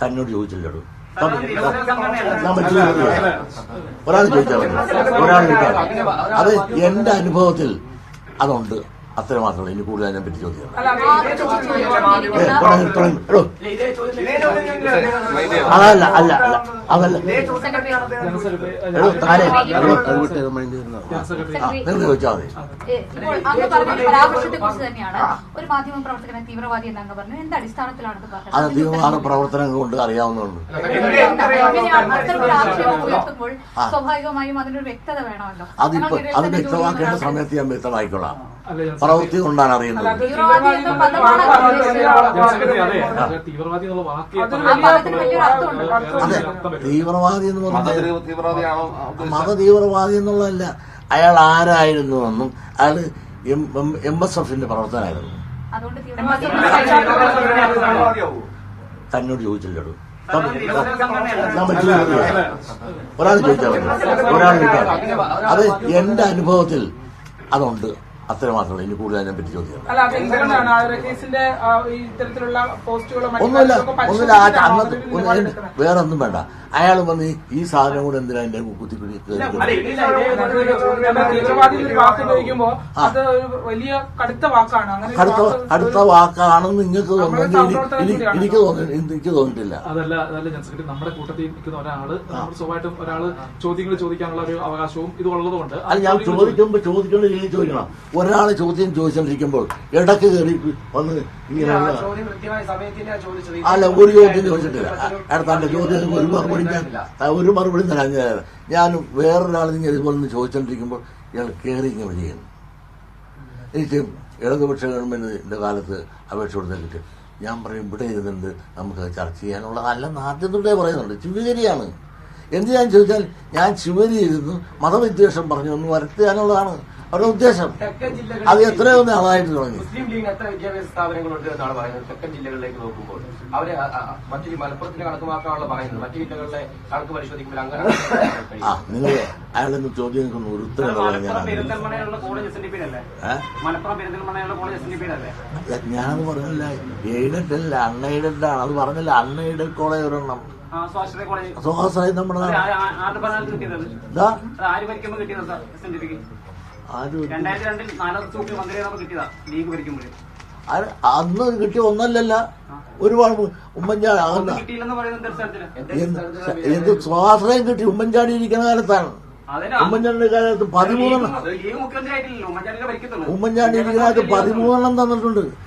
തന്നോട് ചോദിച്ചില്ലടോ. ഒരാൾ ചോദിച്ചാൽ മതി, ഒരാൾ ചോദിച്ചാൽ അത് എന്റെ അനുഭവത്തിൽ അതുണ്ട്, അത്ര മാത്രമേ. ഇനി കൂടുതൽ അതിനെ പറ്റി ചോദിക്കാം. അതല്ല അല്ല അല്ല അതല്ല നിങ്ങൾ ചോദിച്ചാൽ മതി. അത് തീവ്രവാദ പ്രവർത്തനങ്ങൾ കൊണ്ട് അറിയാവുന്നതുകൊണ്ട് അതിപ്പോ അത് വ്യക്തമാക്കേണ്ട സമയത്ത് ഞാൻ വ്യക്തമായിക്കൊള്ളാം. പ്രവൃത്തി കൊണ്ടാണ് അറിയുന്നത്. അതെ, തീവ്രവാദി എന്ന് പറഞ്ഞാൽ മതതീവ്രവാദി എന്നുള്ളതല്ല. അയാൾ ആരായിരുന്നു എന്നും അയാൾ MSFന്റെ പ്രവർത്തനമായിരുന്നു. തന്നോട് ചോദിച്ചില്ലടോ. ഒരാൾ ചോദിച്ചാൽ മതി, ഒരാൾ ചോദിച്ചാൽ അത് എന്റെ അനുഭവത്തിൽ അതുണ്ട്, അത്ര മാത്രമേ. ഇനി കൂടുതൽ അതിനെ പറ്റി ചോദിക്കാം. ഒന്നുമില്ല അന്നത്തെ വേറെ ഒന്നും വേണ്ട. അയാൾ വന്ന് ഈ സാധനം കൂടെ എന്തിനാ എന്റെ കുത്തിപ്പിടി കടുത്ത വാക്കാണെന്ന് നിങ്ങൾക്ക് തോന്നുന്നെങ്കിൽ എനിക്ക് തോന്നിയിട്ടില്ല. അതല്ല നമ്മുടെ കൂട്ടത്തിൽ നിൽക്കുന്ന ഒരാള് സ്വാഭാവികമായിട്ടും ഒരാള് ചോദ്യങ്ങൾ ചോദിക്കാനുള്ള ഒരു അവകാശവും ഇത് ഉള്ളതുകൊണ്ട് അത് ഞാൻ ചോദിക്കേണ്ട രീതി ചോദിക്കണം. ഒരാള് ചോദ്യം ചോദിച്ചോണ്ടിരിക്കുമ്പോൾ ഇടക്ക് കയറി വന്ന് ഇങ്ങനെ അല്ല, ഒരു ചോദ്യം ചോദിച്ചിട്ടില്ല. അടുത്ത ചോദ്യം ഒരു മറുപടി തരാൻ ഞാൻ വേറൊരാൾ നിങ്ങൾ ഇതുപോലെ ചോദിച്ചോണ്ടിരിക്കുമ്പോൾ ഇയാൾ കയറി ഇങ്ങനെ വിളിക്കുന്നു. എനിക്ക് ഇടതുപക്ഷ ഗവൺമെന്റിന്റെ കാലത്ത് അപേക്ഷ കൊടുത്തിട്ട് ഞാൻ പറയും ഇവിടെ ഇരുന്നുണ്ട് നമുക്ക് ചർച്ച ചെയ്യാനുള്ള അല്ലെന്ന് ആദ്യം തൊട്ടേ പറയുന്നുണ്ട്. ശിവഗിരിയാണ്. എന്തിനാന്ന് ചോദിച്ചാൽ ഞാൻ ശിവഗിരി ഇരുന്നു മതവിദ്വേഷം പറഞ്ഞു ഒന്ന് വരുത്താനുള്ളതാണ് അവരുടെ ഉദ്ദേശം. അത് എത്രയോ നാളായിട്ട് തുടങ്ങി. മുസ്ലിം ലീഗ് എത്ര വിദ്യാഭ്യാസ സ്ഥാപനങ്ങളുണ്ട് എന്നാണ് പറയുന്നത്. തെക്കൻ ജില്ലകളിലേക്ക് നോക്കുമ്പോൾ അവര് മറ്റു മലപ്പുറത്തിന്റെ കണക്ക് മാത്രമാണല്ലോ പറയുന്നത്. മറ്റു ജില്ലകളിലെ കണക്ക് പരിശോധിക്കുമ്പോൾ അങ്ങനെ നിങ്ങൾ അയാളൊന്ന് ചോദ്യം ഒരു ഉത്തരം ഞാനത് പറഞ്ഞില്ല. എയ്ഡഡ് അല്ല, അൺഎയ്ഡഡ് ആണ്. അത് പറഞ്ഞില്ല. അൺഎയ്ഡഡ് കോളേജ് ഒരെണ്ണം സ്വാശ്രയ നമ്മുടെ അന്ന് കിട്ടിയ ഒന്നല്ലല്ല, ഒരുപാട്. ഉമ്മൻചാണ്ടി എന്ത് സ്വാശ്രയം കിട്ടി ഉമ്മൻചാണ്ടി ഇരിക്കുന്ന കാലത്താണ്. ഉമ്മൻചാണ്ടിയുടെ കാലത്ത് 13 ഉമ്മൻചാണ്ടി ഇരിക്കുന്ന കാലത്ത് 13 തന്നിട്ടുണ്ട്.